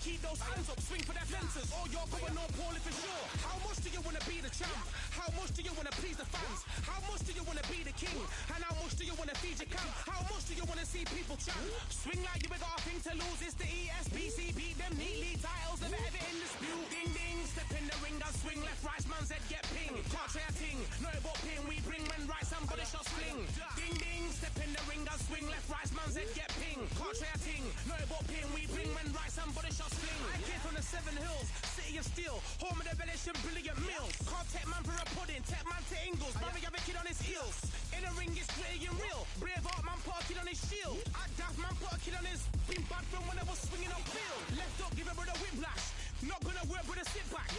keep those hands up, swing for their fences, or you're going all poorly for sure. How much do you want to be the champ? How much do you want to please the fans? How much do you want to be the king? And how much do you want to feed your camp? How much do you want to see people champ? Swing like you ain't got a thing to lose. It's the ESBC, beat them neatly. Titles never ever in dispute. Ding ding, step in the ring and swing left, right, man's head get ping. Can't try a ting, no about ping. We bring men right, somebody shot sling. Ding ding, step in the ring and swing left, right, man's head get ping. Can't try a ting, no about ping. We bring men right, somebody shot sling. I came from the 7 Hills, city of steel, home of the relish and brilliant meals. Can't take man for a pudding, take man to Ingles. Barry have a kid on his heels. In the ring it's gritty and real. Braveheart man put a kid on his shield. At Daft man put a kid on his. Been bad from when I was swinging up field. Left up, give a brother whiplash. Not gonna work with a sit back.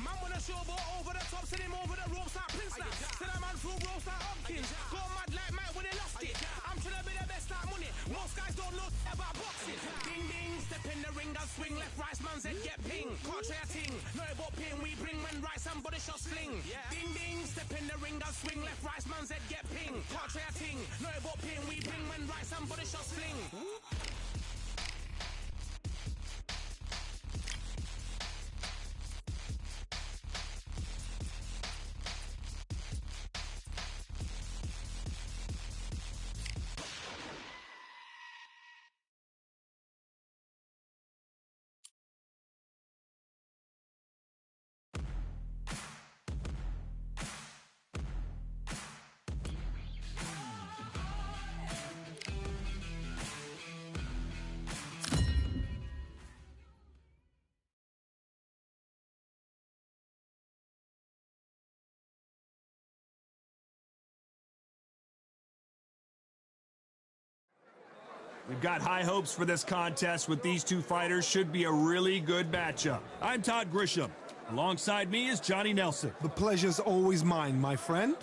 Man wanna show ball over the top, send him over the ropes like Prince Snap. Send a man through ropes like Hopkins. Go mad like Mike when he lost it. I'm trying to be the best like money. Most guys don't know about boxing. Ding ding, step in the ring and swing left, right, man's head get ping. Can't try a ting, no about ping. We bring men right, somebody shot sling. Ding ding, step in the ring and swing left, right, man's head get ping. Can't try a ting, no about ping. We bring men right, somebody shot sling. We've got high hopes for this contest with these two fighters. Should be a really good matchup. I'm Todd Grisham. Alongside me is Johnny Nelson. The pleasure's always mine, my friend.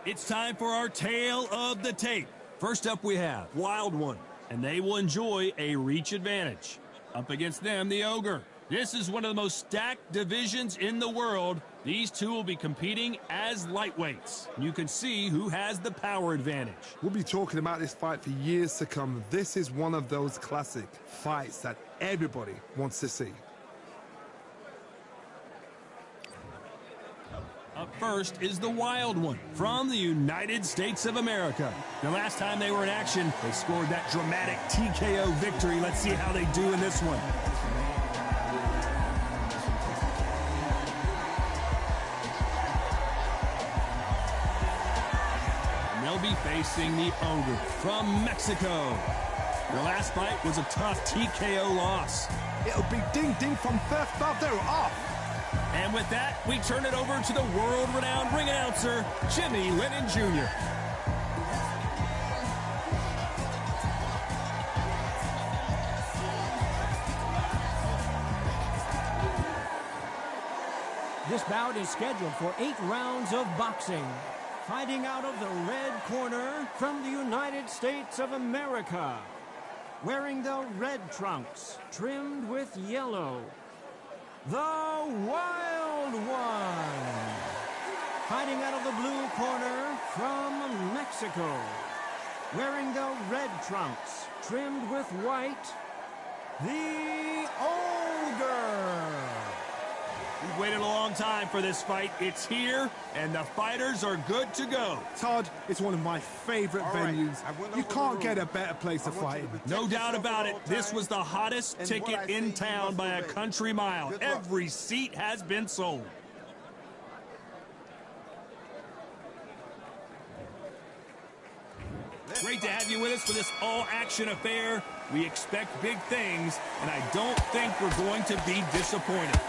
It's time for our tale of the tape. First up we have Wild One, and they will enjoy a reach advantage. Up against them, the Ogre. This is one of the most stacked divisions in the world. These two will be competing as lightweights. You can see who has the power advantage. We'll be talking about this fight for years to come. This is one of those classic fights that everybody wants to see. Up first is the Wild One from the United States of America. The last time they were in action, they scored that dramatic TKO victory. Let's see how they do in this one. Be facing the Ogre from Mexico. Their last fight was a tough TKO loss. It'll be ding-ding from first bell. They're off. And with that, we turn it over to the world-renowned ring announcer, Jimmy Lennon Jr. This bout is scheduled for 8 rounds of boxing. Fighting out of the red corner from the United States of America. Wearing the red trunks, trimmed with yellow. The Wild One. Fighting out of the blue corner from Mexico. Wearing the red trunks, trimmed with white. The Ogre. We've waited a long time for this fight. It's here, and the fighters are good to go. Todd, it's one of my favorite venues. You can't get a better place to fight in. No doubt about it. This was the hottest ticket in town by a country mile. Every seat has been sold. Great to have you with us for this all-action affair. We expect big things, and I don't think we're going to be disappointed.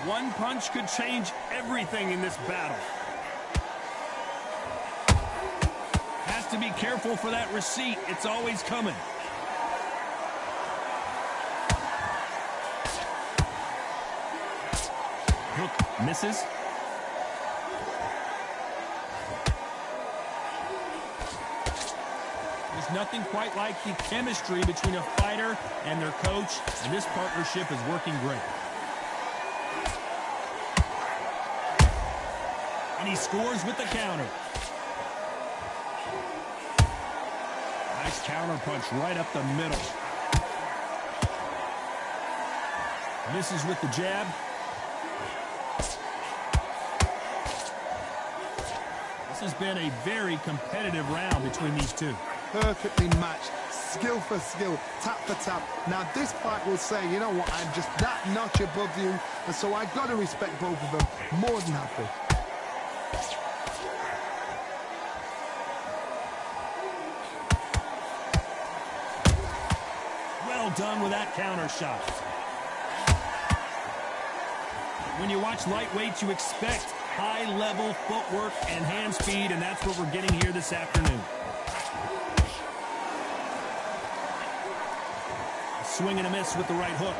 One punch could change everything in this battle. Has to be careful for that receipt. It's always coming. Hook misses. There's nothing quite like the chemistry between a fighter and their coach, and this partnership is working great. And he scores with the counter. Nice counter punch right up the middle. Misses with the jab. This has been a very competitive round between these two. Perfectly matched, skill for skill, tap for tap. Now this fight will say, you know what, I'm just that notch above you, and so I've got to respect both of them more than happy. Well done with that counter shot. When you watch lightweights, you expect high-level footwork and hand speed, and that's what we're getting here this afternoon. A swing and a miss with the right hook.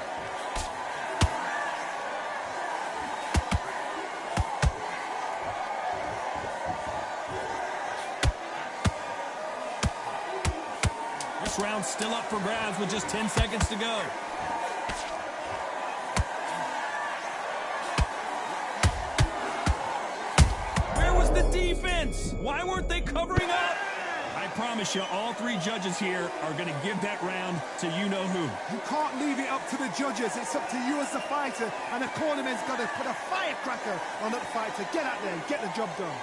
This round's still up for grabs with just 10 seconds to go. Defense. Why weren't they covering up? I promise you, all three judges here are going to give that round to you-know-who. You can't leave it up to the judges. It's up to you as the fighter, and the cornerman's got to put a firecracker on that fighter. Get out there and get the job done.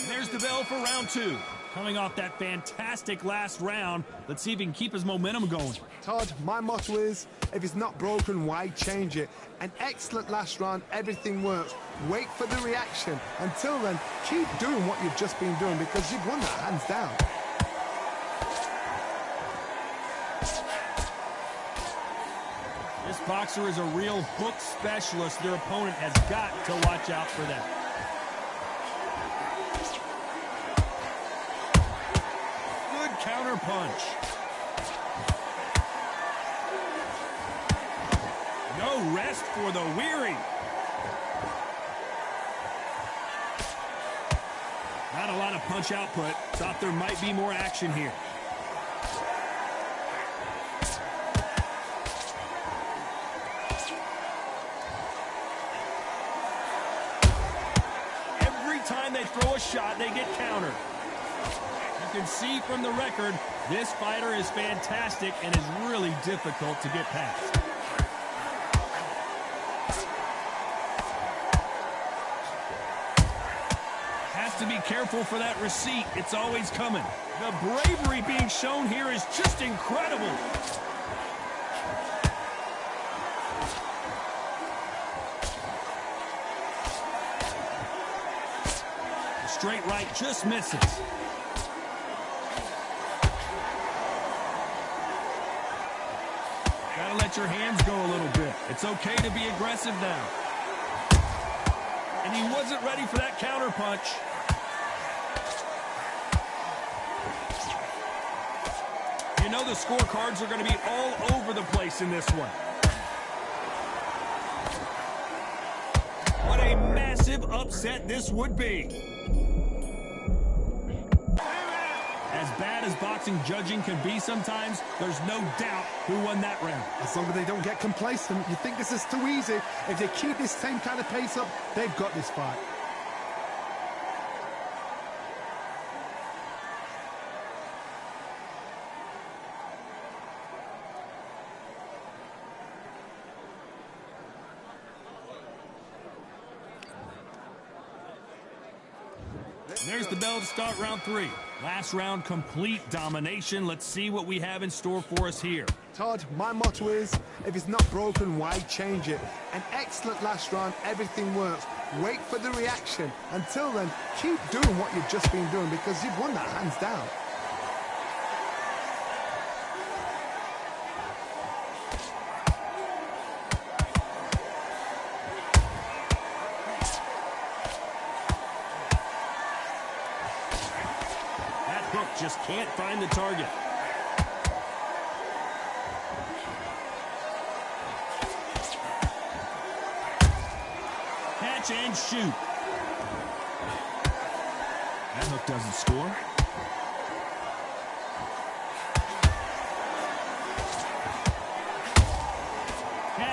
There's the bell for round two. Coming off that fantastic last round, let's see if he can keep his momentum going. Todd, my motto is, if it's not broken, why change it? An excellent last round, everything works. Wait for the reaction. Until then, keep doing what you've just been doing because you've won that hands down. This boxer is a real hook specialist. Their opponent has got to watch out for that. Counter punch. No rest for the weary. Not a lot of punch output. Thought there might be more action here. Every time they throw a shot, they get countered. You can see from the record, this fighter is fantastic and is really difficult to get past. Has to be careful for that receipt. It's always coming. The bravery being shown here is just incredible. The straight right just misses. Let your hands go a little bit. It's okay to be aggressive now. And he wasn't ready for that counter punch. You know the scorecards are going to be all over the place in this one. What a massive upset this would be. As bad as boxing judging can be sometimes, there's no doubt who won that round. As long as they don't get complacent, you think this is too easy. If they keep this same kind of pace up, they've got this fight. There's the bell to start round three. Last round, complete domination. Let's see what we have in store for us here. Todd, my motto is, if it's not broken, why change it? An excellent last round, everything works. Wait for the reaction. Until then, keep doing what you've just been doing because you've won that hands down. Just can't find the target. Catch and shoot. That hook doesn't score.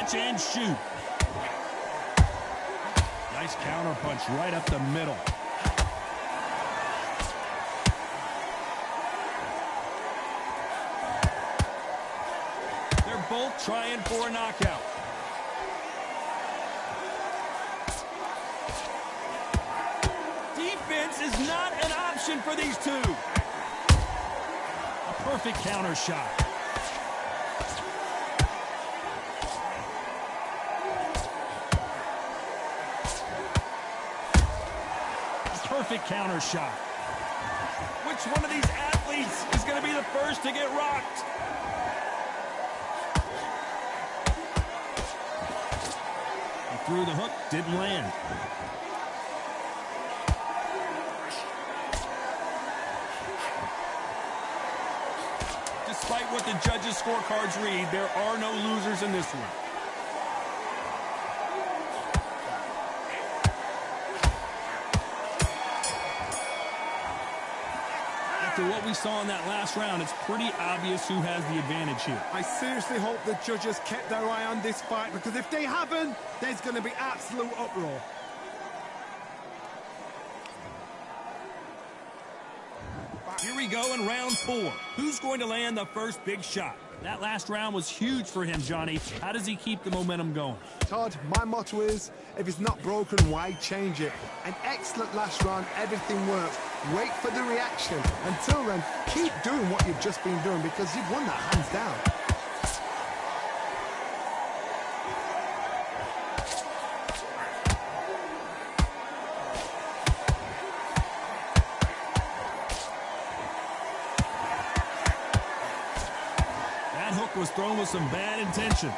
catch and shoot. Nice counter punch right up the middle. They're both trying for a knockout. Defense is not an option for these two. A perfect counter shot. Perfect counter shot. Which one of these athletes is going to be the first to get rocked? He threw the hook, didn't land. Despite what the judges' scorecards read, there are no losers in this one. After what we saw in that last round, it's pretty obvious who has the advantage here. I seriously hope the judges kept their eye on this fight, because if they haven't, there's going to be absolute uproar. Here we go in round 4. Who's going to land the first big shot? That last round was huge for him, Johnny. How does he keep the momentum going? Todd, my motto is, if it's not broken, why change it? An excellent last round, everything works. Wait for the reaction. Until then, keep doing what you've just been doing, because you've won that hands down. That hook was thrown with some bad intentions.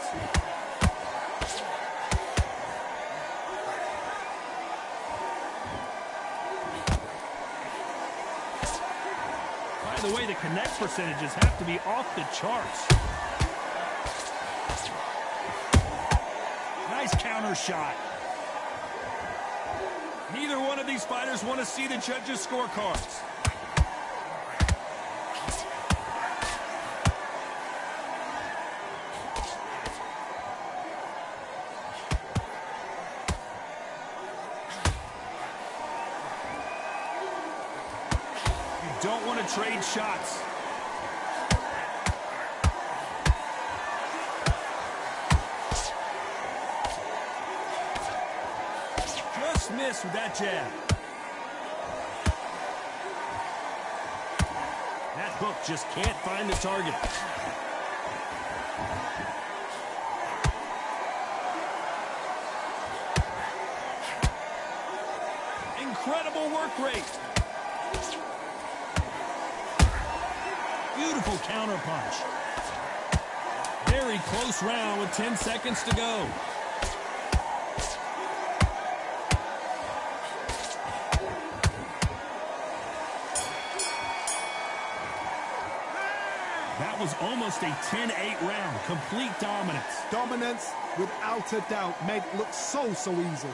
By the way, the connect percentages have to be off the charts. Nice counter shot. Neither one of these fighters want to see the judges' scorecards. Don't want to trade shots. Just missed with that jab. That hook just can't find the target. Incredible work rate. Beautiful counter punch. Very close round with 10 seconds to go. That was almost a 10-8 round. Complete dominance. Dominance, without a doubt, made it look so easy.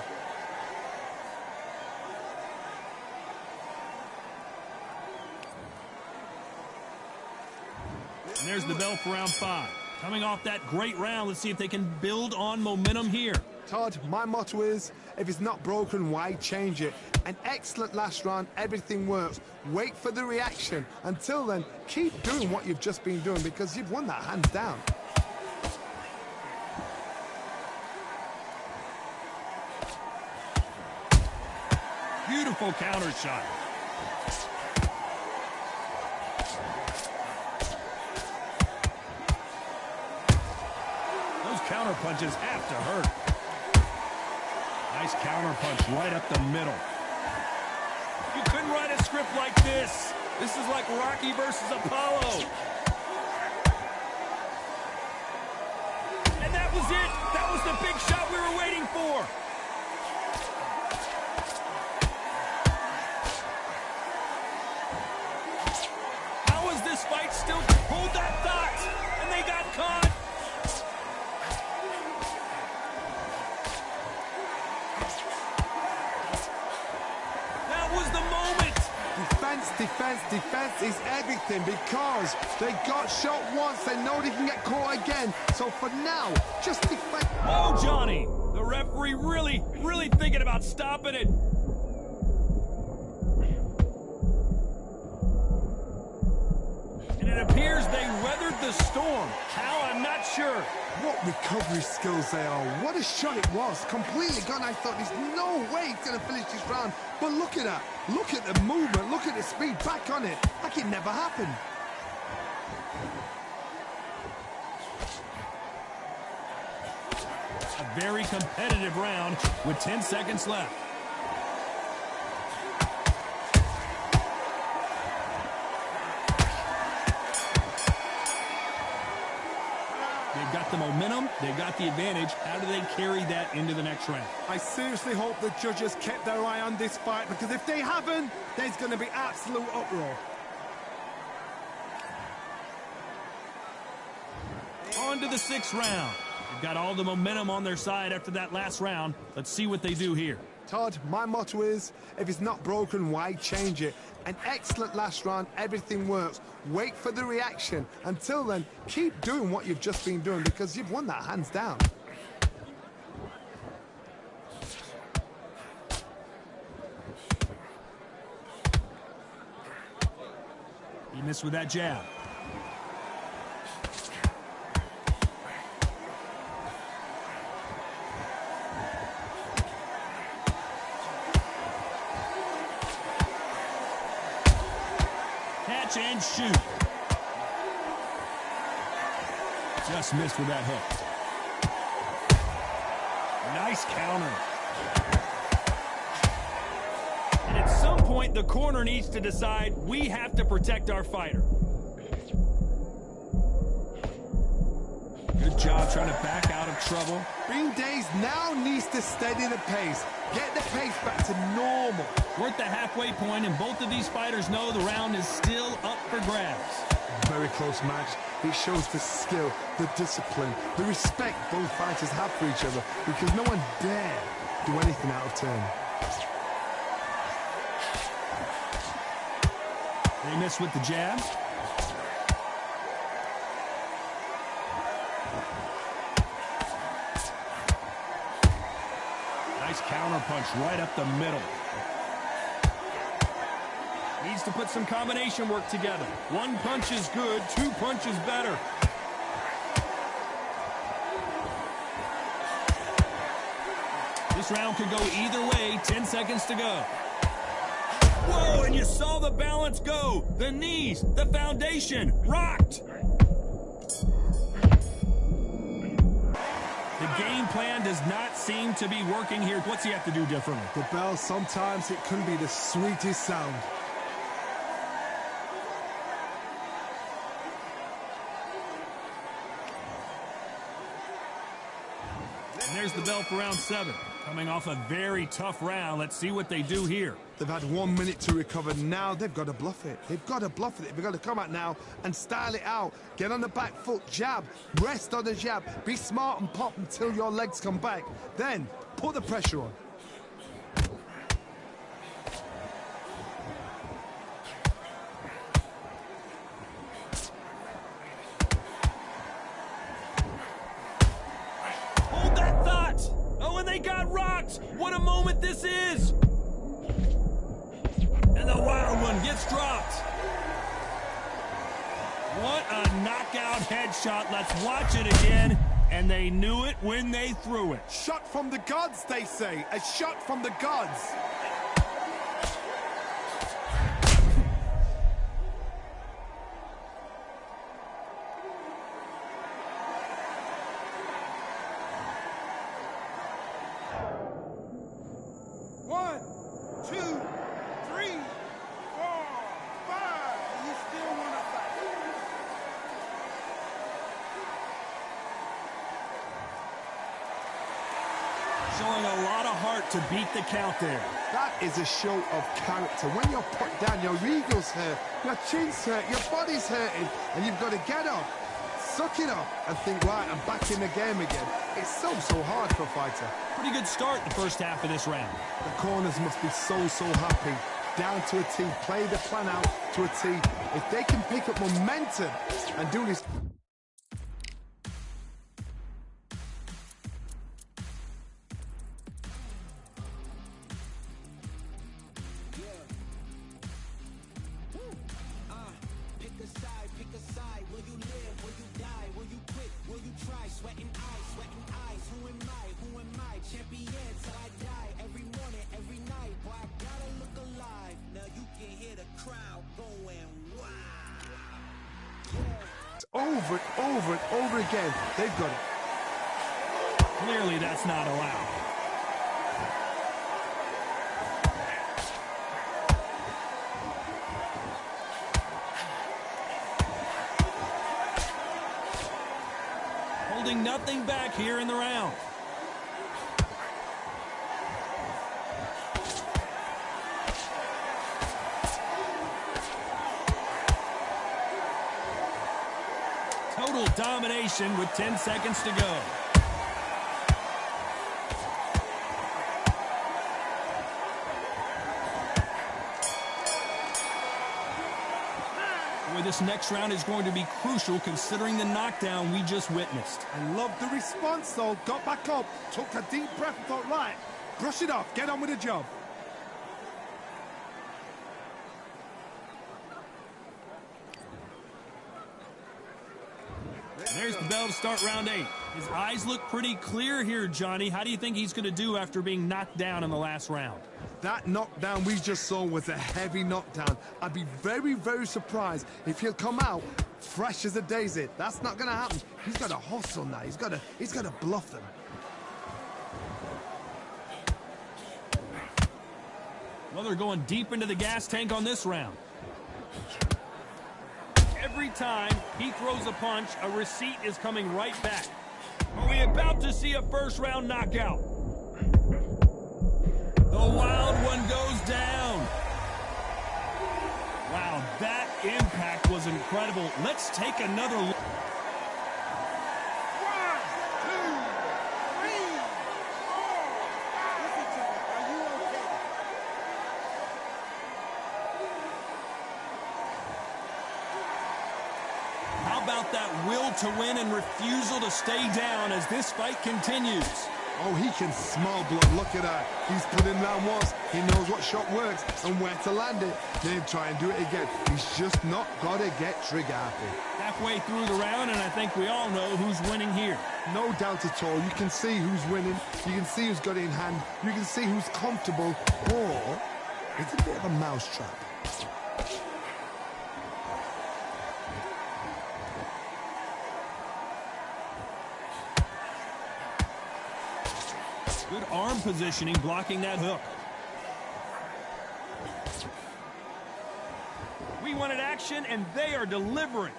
And there's the bell for round 5. Coming off that great round, let's see if they can build on momentum here. Todd, my motto is, if it's not broken, why change it? An excellent last round, everything works. Wait for the reaction. Until then, keep doing what you've just been doing, because you've won that hands down. Beautiful counter shot. Counter punches have to hurt. Nice counter punch right up the middle. You couldn't write a script like this. This is like Rocky versus Apollo. And that was it. That was the big shot we were waiting for. How is this fight still? Hold that thought. And they got caught. Defense, defense, defense, This is everything because they got shot once. They know they can get caught again. So for now, just defend. Oh, Johnny! The referee really thinking about stopping it. And it appears they weathered the storm. How? I'm not sure. What recovery skills they are. What a shot it was. Completely gone. I thought there's no way he's going to finish this round. But look at that. Look at the movement. Look at the speed. Back on it. Like it never happened. A very competitive round with 10 seconds left. They've got the momentum, they've got the advantage. How do they carry that into the next round? I seriously hope the judges kept their eye on this fight, because if they haven't, there's going to be absolute uproar. On to the 6th round. They've got all the momentum on their side after that last round. Let's see what they do here. Todd, my motto is, if it's not broken, why change it? An excellent last round, everything works. Wait for the reaction. Until then, keep doing what you've just been doing, because you've won that hands down. He missed with that jab. Catch and shoot. Just missed with that hook. Nice counter. And at some point, the corner needs to decide we have to protect our fighter. Good job trying to back out of trouble. Green Days now needs to steady the pace. Get the pace back to normal. We're at the halfway point, and both of these fighters know the round is still up for grabs. Very close match. It shows the skill, the discipline, the respect both fighters have for each other, because no one dare do anything out of turn. They miss with the jab. Nice counter punch right up the middle. Needs to put some combination work together. One punch is good, 2 punches better. This round could go either way. 10 seconds to go. Whoa, and you saw the balance go. The knees, the foundation, rocked. The game plan does not seem to be working here. What's he have to do differently? The bell, sometimes it can be the sweetest sound. And there's the bell for round 7. Coming off a very tough round. Let's see what they do here. They've had 1 minute to recover. Now they've got to bluff it. They've got to bluff it. They've got to come out now and style it out. Get on the back foot, jab, rest on the jab. Be smart and pop until your legs come back. Then put the pressure on. Hold that thought. Oh, and they got rocked. What a moment this is. And the wild one gets dropped. What a knockout headshot. Let's watch it again. And they knew it when they threw it. Shot from the gods, they say. A shot from the gods. One, two, three, four, five. You still want to fight? Showing a lot of heart to beat the count there. That is a show of character. When you're put down, your ego's hurt, your chin's hurt, your body's hurting, and you've got to get up, suck it up, and think, right, I'm back in the game again. It's so hard for a fighter. Pretty good start the first half of this round. The corners must be so happy. down to a T. Play the plan out to a T. If they can pick up momentum and do this... Over and over and over again. They've got it. Clearly, that's not allowed. Holding nothing back here in the round. Total domination with 10 seconds to go. Boy, this next round is going to be crucial considering the knockdown we just witnessed. I love the response, though. Got back up, took a deep breath and thought, right, brush it off, get on with the job. There's the bell to start round 8. His eyes look pretty clear here, Johnny. How do you think he's going to do after being knocked down in the last round? That knockdown we just saw was a heavy knockdown. I'd be very, very surprised if he'll come out fresh as a daisy. That's not going to happen. He's got to hustle now. He's got to bluff them. Well, they're going deep into the gas tank on this round. Every time he throws a punch, a receipt is coming right back. Are we about to see a first-round knockout? The wild one goes down. Wow, that impact was incredible. Let's take another look. 1, 2, 3, 4. Listen to me. Are you okay? How about that will to win and refusal to stay down as this fight continues? Oh, he can smell blood. Look at that. He's put in round once. He knows what shot works and where to land it. Then try and do it again. He's just not got to get trigger happy. Halfway through the round, and I think we all know who's winning here. No doubt at all. You can see who's winning. You can see who's got it in hand. You can see who's comfortable. Or it's a bit of a mousetrap. Good arm positioning, blocking that hook. We wanted action, and they are delivering.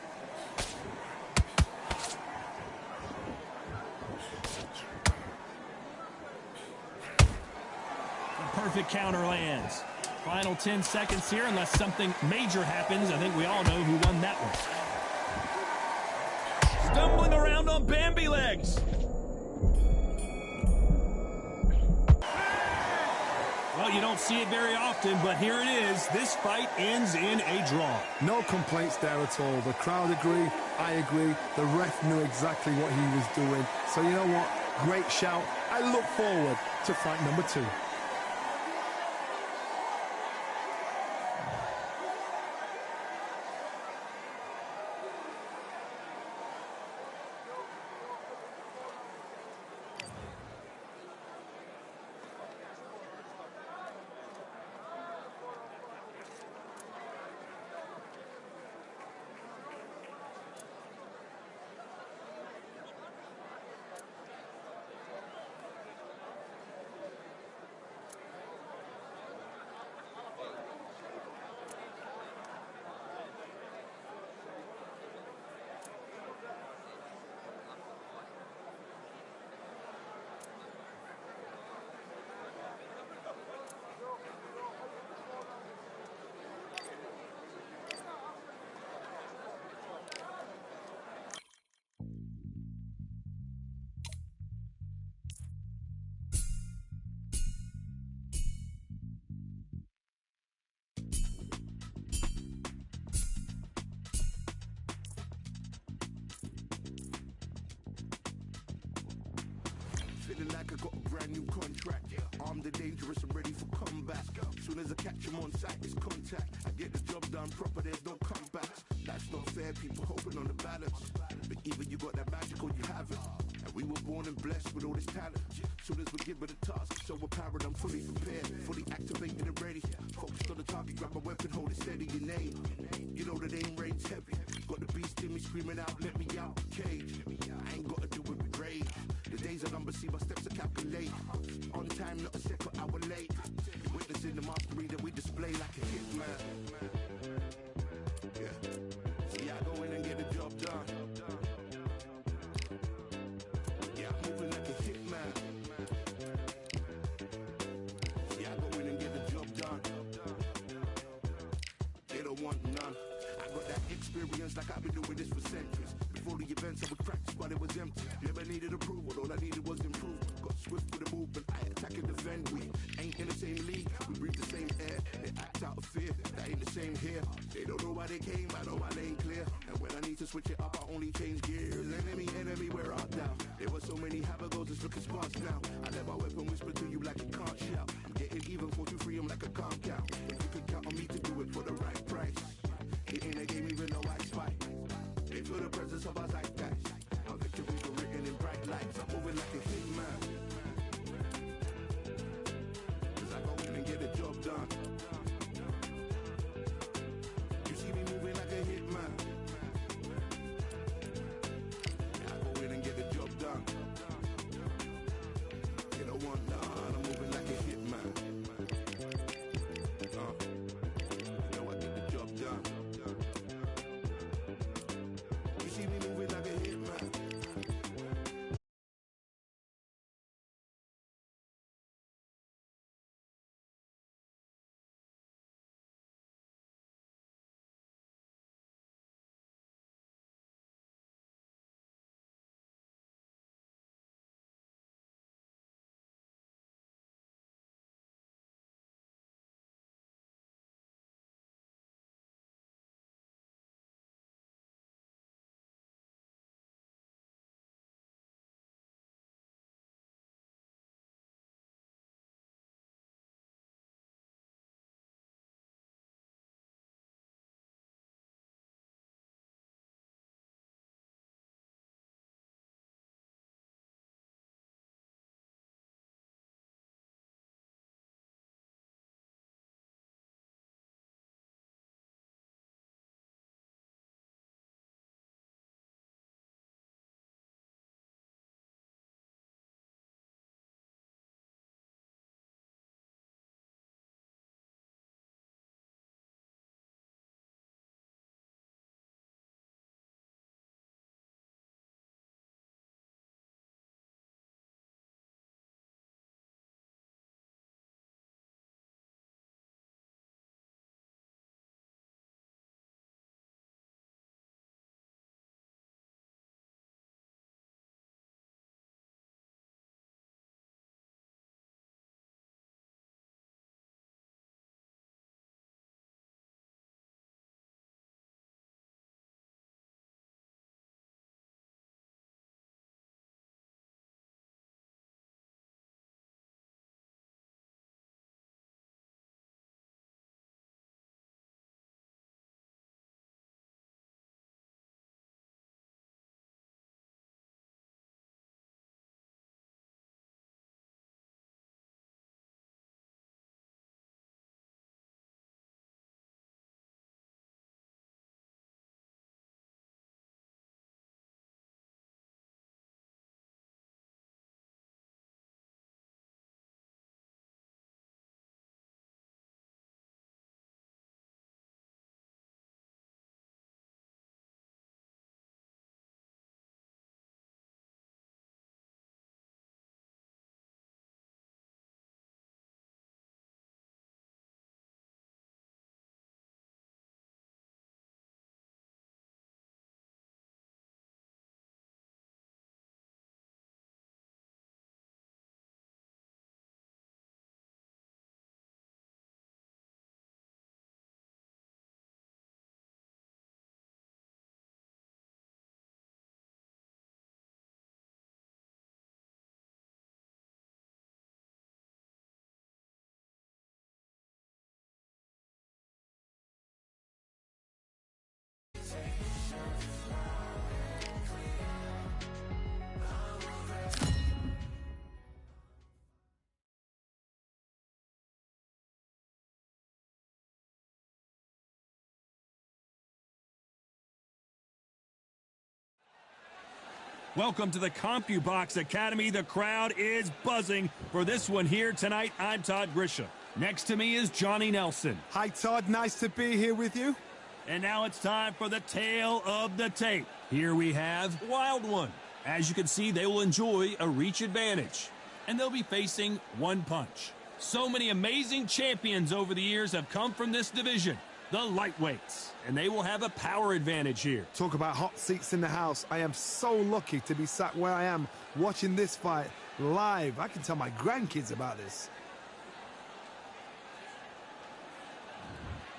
The perfect counter lands. Final 10 seconds here, unless something major happens. I think we all know who won that one. Stumbling around on Bambi legs. Well, you don't see it very often, but here it is. This fight ends in a draw. No complaints there at all. The crowd agree. I agree. The ref knew exactly what he was doing. So you know what? Great shout. I look forward to fight number 2. feeling like I got a brand new contract. Armed and dangerous and ready for combat. Soon as I catch him on sight, it's contact. I get the job done proper, there's no comebacks. That's not fair, people hoping on the balance. But either you got that magic or you haven't. And we were born and blessed with all this talent. Soon as we get with the task, it's overpowered, I'm fully prepared, fully activated and ready. Focused on the target, grab my weapon, hold it steady, your name. You know that aim rain's heavy. Got the beast in me screaming out, let me out the cage. I ain't gotta do it with rage. The days are numbered, see my steps are calculate. On time, not a second hour late. Witnessing the mastery that we display like a hitman. Yeah. See, I go in and get the job done. Yeah, I'm moving like a hitman. See, I go in and get the job done. They don't want none. I got that experience like I've been doing this for centuries. Before the events I would practice but it was empty. Never needed approval, all I needed was improvement. Got swift with the movement, I attack and defend. We ain't in the same league, we breathe the same air. They act out of fear, that ain't the same here. They don't know why they came, I know my lane clear. And when I need to switch it up, I only change gears. Enemy, where art thou? There were so many habagos, it's looking sparse now. I let my weapon whisper to you like it can't shout. I'm getting even 4 to 3, I'm like a can't count. If you could count on me to do it for the right price. It ain't a game even though I fight. They feel the presence of our zeitgeist. Our victories were written in bright lights. I'm moving like a hitman. Cause I go in and get the job done. You see me moving like a hitman. Yeah, I go in and get the job done. You don't want none, I'm moving like a hitman. Welcome to the CompuBox Academy. The crowd is buzzing for this one here tonight. I'm Todd Grisham. Next to me is Johnny Nelson. Hi, Todd. Nice to be here with you. And now it's time for the tale of the tape. Here we have Wild One. As you can see, they will enjoy a reach advantage, and they'll be facing One Punch. So many amazing champions over the years have come from this division, the lightweights, and they will have a power advantage here. Talk about hot seats in the house. I am so lucky to be sat where I am watching this fight live. I can tell my grandkids about this.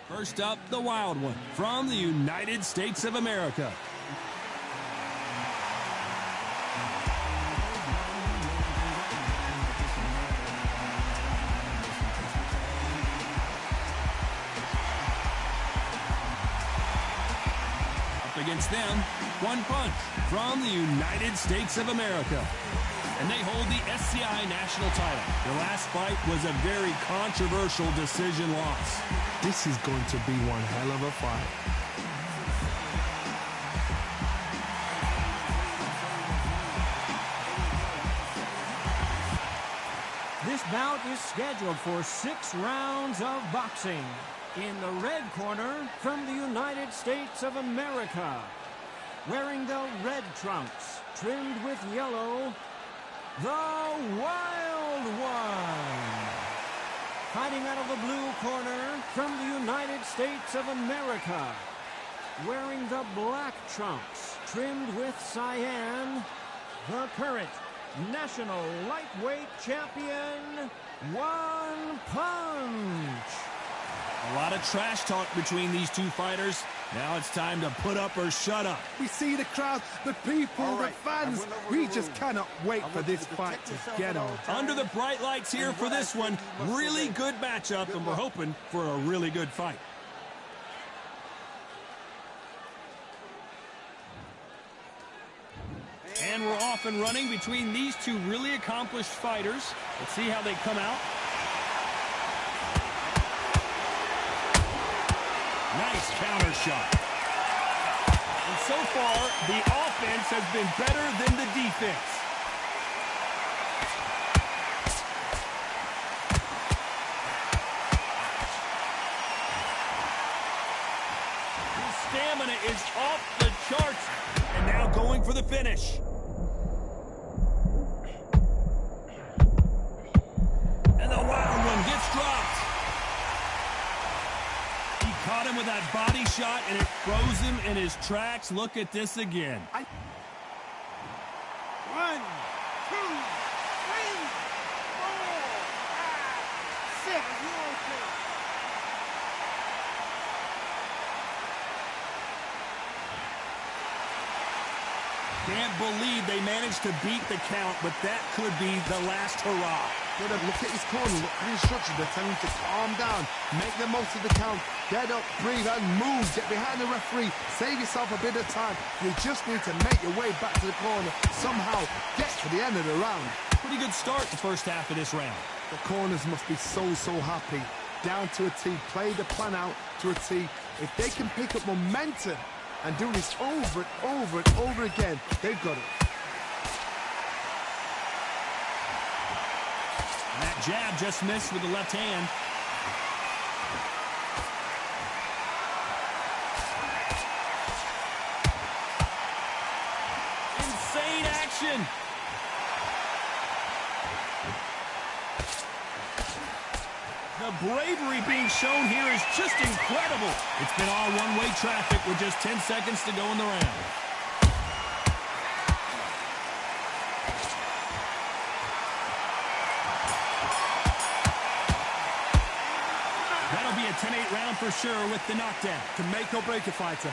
First up, the Wild One from the United States of America. Against them, One Punch from the United States of America. And they hold the SCI national title. Their last fight was a very controversial decision loss. This is going to be one hell of a fight. This bout is scheduled for 6 rounds of boxing. In the red corner, from the United States of America, wearing the red trunks, trimmed with yellow, the Wild One. Fighting out of the blue corner, from the United States of America, wearing the black trunks, trimmed with cyan, the current national lightweight champion, One Punch. A lot of trash talk between these two fighters. Now it's time to put up or shut up. We see the crowd, the people, the fans. We just cannot wait for this fight to get on. Under the bright lights here for this one. Really good matchup, and we're hoping for a really good fight. And we're off and running between these two really accomplished fighters. Let's see how they come out. Nice counter shot. And so far, the offense has been better than the defense. His stamina is off the charts. And now going for the finish. And the Wild One gets dropped. Caught him with that body shot, and it froze him in his tracks. Look at this again. 1, 2, 3, 4, 5, 6. Can't believe they managed to beat the count, but that could be the last hurrah. Look at his corner, look at the instructions. They're telling him to calm down, make the most of the count, get up, breathe, and move. Get behind the referee, save yourself a bit of time. You just need to make your way back to the corner, somehow get to the end of the round. Pretty good start the first half of this round. The corners must be so happy. Down to a T, play the plan out to a T. If they can pick up momentum and do this over and over and over again, they've got it. And that jab just missed with the left hand. Insane action. The bravery being shown here is just incredible. It's been all one-way traffic with just 10 seconds to go in the round. That'll be a 10-8 round for sure with the knockdown. To make or break a fighter.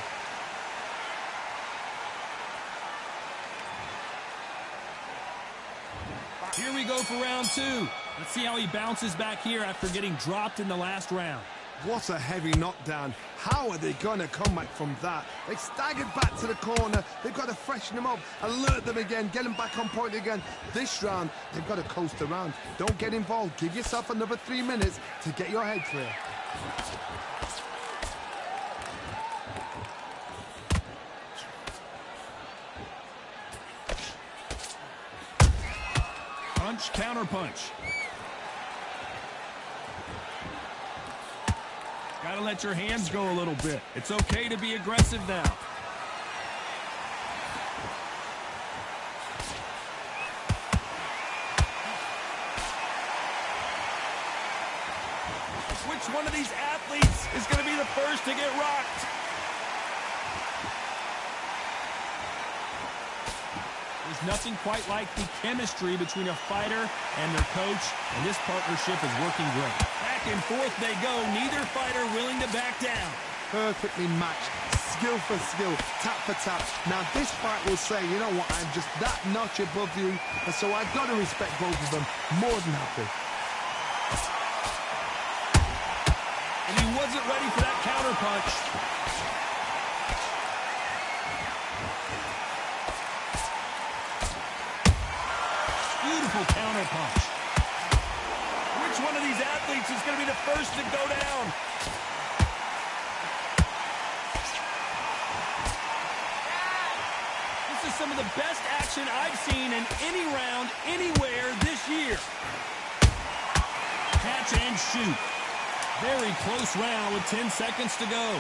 Here we go for round two. Let's see how he bounces back here after getting dropped in the last round. What a heavy knockdown. How are they going to come back from that? They staggered back to the corner. They've got to freshen them up, alert them again, get them back on point again. This round, they've got to coast around. Don't get involved. Give yourself another 3 minutes to get your head clear. punch, counter punch. Gotta let your hands go a little bit. It's okay to be aggressive now. Which one of these athletes is going to be the first to get rocked? There's nothing quite like the chemistry between a fighter and their coach, and this partnership is working great. Back and forth they go, neither fighter willing to back down. Perfectly matched, skill for skill, tap for tap. Now this fight will say, you know what, I'm just that notch above you, and so I've got to respect both of them. More than happy. And he wasn't ready for that counter punch. Beautiful counter punch. Which one of these athletes is going to be the first to go down? This is some of the best action I've seen in any round, anywhere this year. Catch and shoot. Very close round with 10 seconds to go.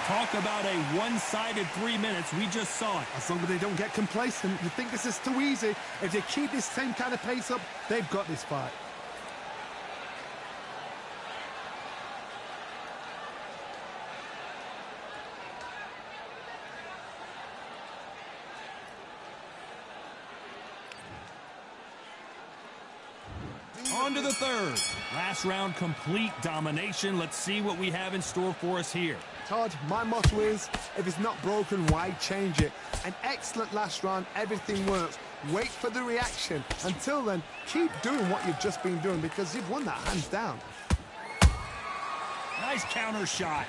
Talk about a one-sided 3 minutes. We just saw it. As long as they don't get complacent, you think this is too easy. If they keep this same kind of pace up, they've got this fight. On to the third. Last round, complete domination. Let's see what we have in store for us here. Todd, my motto is, if it's not broken, why change it? An excellent last round, everything works. Wait for the reaction. Until then, keep doing what you've just been doing because you've won that hands down. Nice counter shot.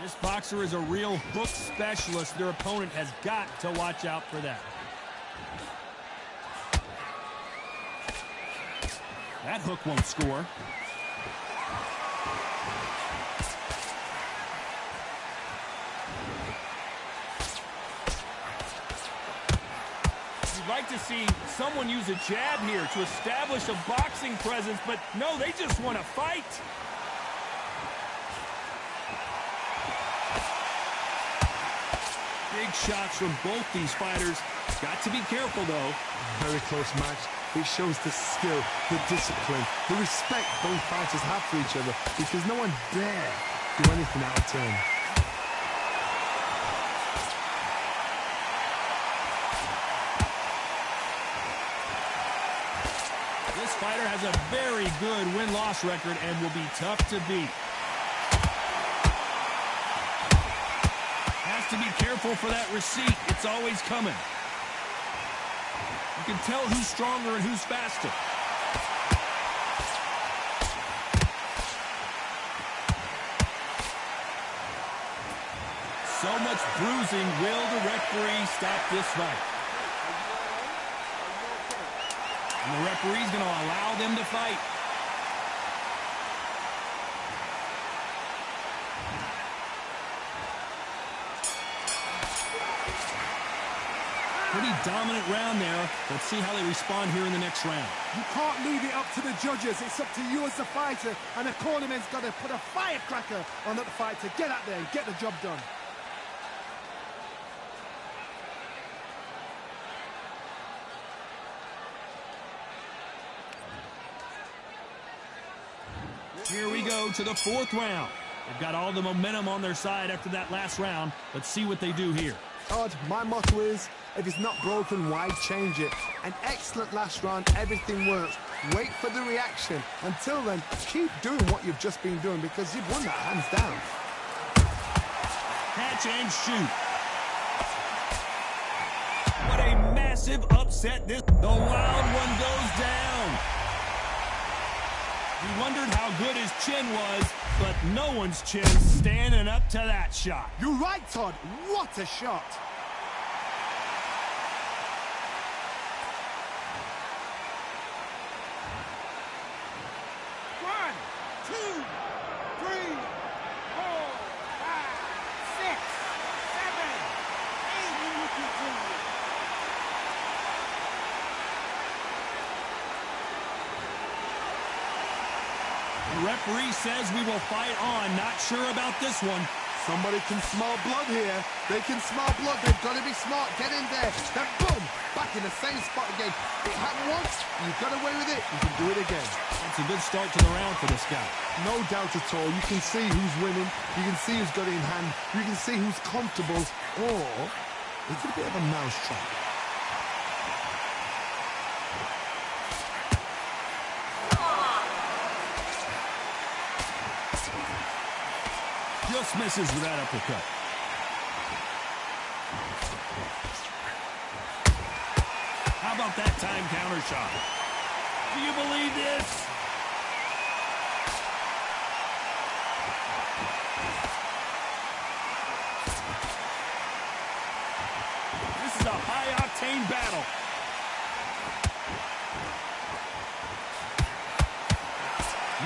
This boxer is a real hook specialist. Their opponent has got to watch out for that. That hook won't score. You'd like to see someone use a jab here to establish a boxing presence, but no, they just want to fight. Big shots from both these fighters. Got to be careful, though. Very close match. It shows the skill, the discipline, the respect both fighters have for each other because no one dare do anything out of turn. This fighter has a very good win-loss record and will be tough to beat. Has to be careful for that receipt. It's always coming. You can tell who's stronger and who's faster. So much bruising. Will the referee stop this fight? And the referee's going to allow them to fight. Pretty dominant round there. Let's see how they respond here in the next round. You can't leave it up to the judges. It's up to you as the fighter, and the cornerman's got to put a firecracker on that fight to get out there and get the job done. Here we go to the fourth round. They've got all the momentum on their side after that last round. Let's see what they do here. Todd, my motto is, if it's not broken, why change it? An excellent last round, everything works. Wait for the reaction. Until then, keep doing what you've just been doing because you've won that hands down. Catch and shoot. What a massive upset this. The wild one goes down. We wondered how good his chin was, but no one's chin standing up to that shot. You're right, Todd. What a shot. referee says we will fight on. Not sure about this one. Somebody can smell blood here. They can smell blood. They've got to be smart. Get in there. Then boom, back in the same spot again. It happened once. You got away with it. You can do it again. It's a good start to the round for this guy. No doubt at all. You can see who's winning. You can see who's got it in hand. You can see who's comfortable. Or it's a bit of a mousetrap. Just misses with that uppercut. How about that time counter shot? Do you believe this? This is a high-octane battle.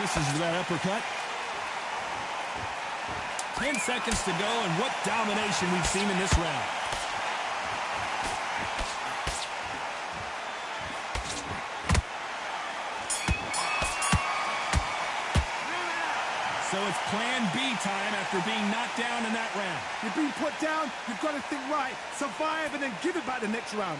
Misses with that uppercut. 10 seconds to go, and what domination we've seen in this round. So it's plan B time after being knocked down in that round. You've been put down, you've got to think right, survive, and then give it back the next round.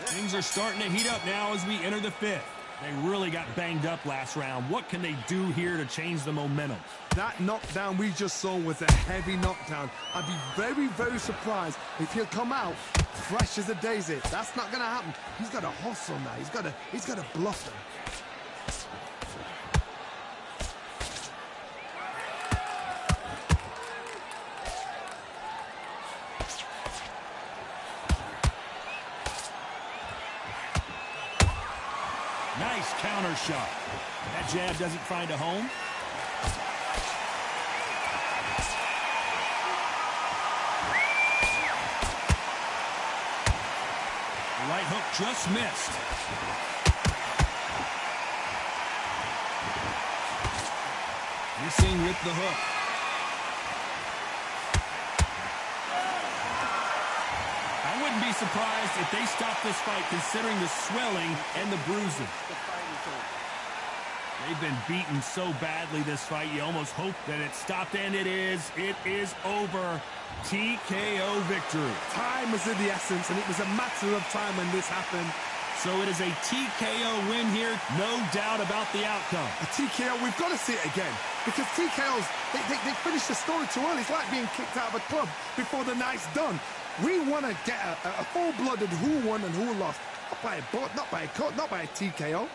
Things are starting to heat up now as we enter the fifth. They really got banged up last round. What can they do here to change the momentum? That knockdown we just saw was a heavy knockdown. I'd be very, very surprised if he'll come out fresh as a daisy. That's not going to happen. He's got to hustle now. He's got to bluff them. Nice counter shot. That jab doesn't find a home. The right hook just missed. Missing with the hook. I wouldn't be surprised if they stop this fight considering the swelling and the bruising. They've been beaten so badly this fight, you almost hope that it stopped, and it is. It is over. TKO victory. Time was of the essence, and it was a matter of time when this happened. So it is a TKO win here, no doubt about the outcome. A TKO, we've got to see it again. Because TKOs, they finish the story too early. It's like being kicked out of a club before the night's done. We want to get a full-blooded who won and who lost. Not by a bullet, not by a cut, not by a TKO.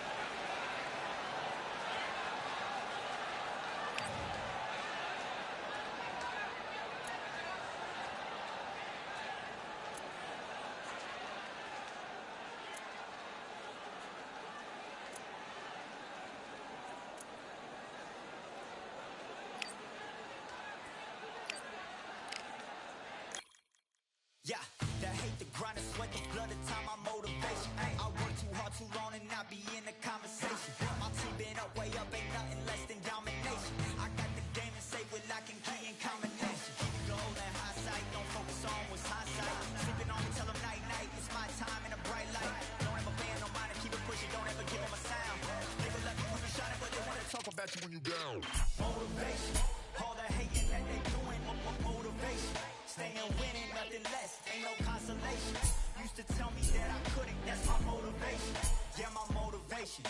Yeah, that hate the grind and sweat, the blood, the time, my motivation. I work too hard too long and not be in the conversation. My team been up, way up, ain't nothing less than domination. I got the game and say with lock and key in combination. Keep it gold and high sight, don't focus on what's hindsight. Sleeping on me, tell them night, night, it's my time in a bright light. Don't ever band, no mind, and keep it pushing, don't ever give them a sound. Nigga let me when you shining, but they wanna talk about you when you down. Motivation, all that hating that they doing, motivation. Staying winning, nothing less, ain't no consolation. Used to tell me that I couldn't, that's my motivation. Yeah, my motivation,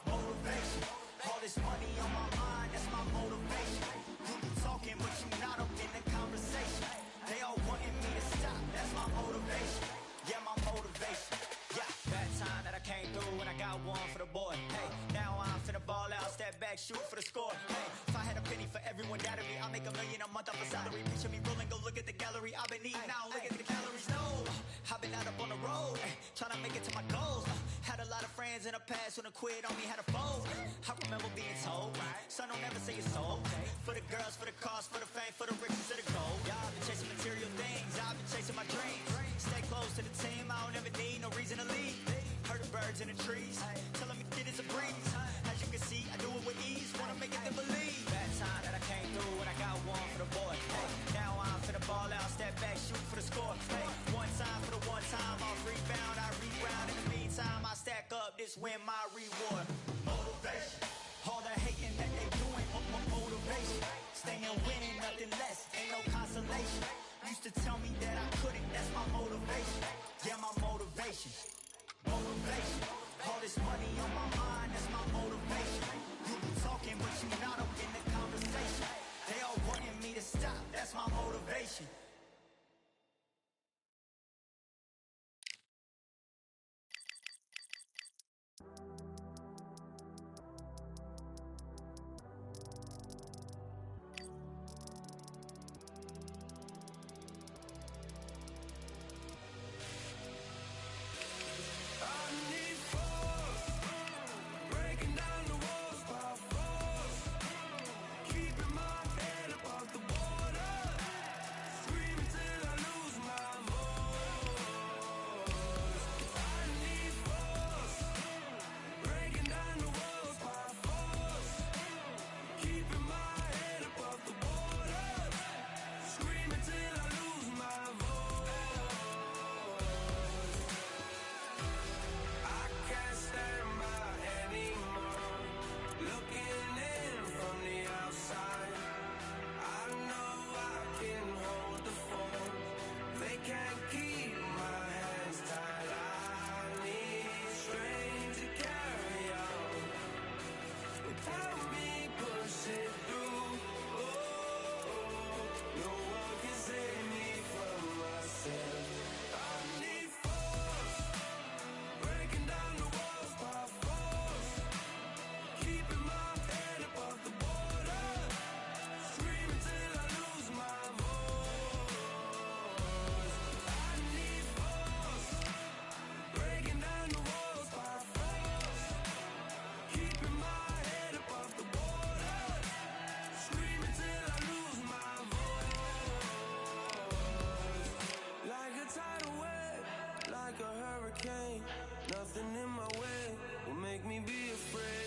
motivation. All this money on my mind, that's my motivation. You talking, but you not up in the conversation. They all wanting me to stop, that's my motivation. Yeah, my motivation. Yeah, that time that I came through and I got one for the boy. Hey, now I'm finna ball out, step back, shoot for the score. Hey, if I had a penny for everyone doubted me, I'll make $1 million a month off a salary. Picture me rolling, go look at the gallery. I've been eating now, look at the calories. No, I've been out up on the road, trying to make it to my goals. Had a lot of friends in the past when I quit on me, had a fold. I remember being told, son, don't ever say it's so. For the girls, for the cars, for the fame, for the riches, for the gold. Yeah, I've been chasing material things, I've been chasing my dreams. Stay close to the team, I don't ever need no reason to leave. Heard the birds in the trees, telling me it is a breeze. As you can see, I do it with ease, wanna make it then believe. That time that I came through and I got one for the boy. Hey, now I'm finna ball out, step back, shoot for the score. Hey, one time for the one time, I'll rebound, I reroute. win my reward. Motivation. All the hating that they doing, motivation. Staying winning, nothing less, ain't no consolation. Used to tell me that I couldn't, that's my motivation. Yeah, my motivation. Motivation. All this money on my mind, that's my motivation. You be talking, but you not up in the conversation. They all wanting me to stop, that's my motivation. Nothing in my way will make me be afraid.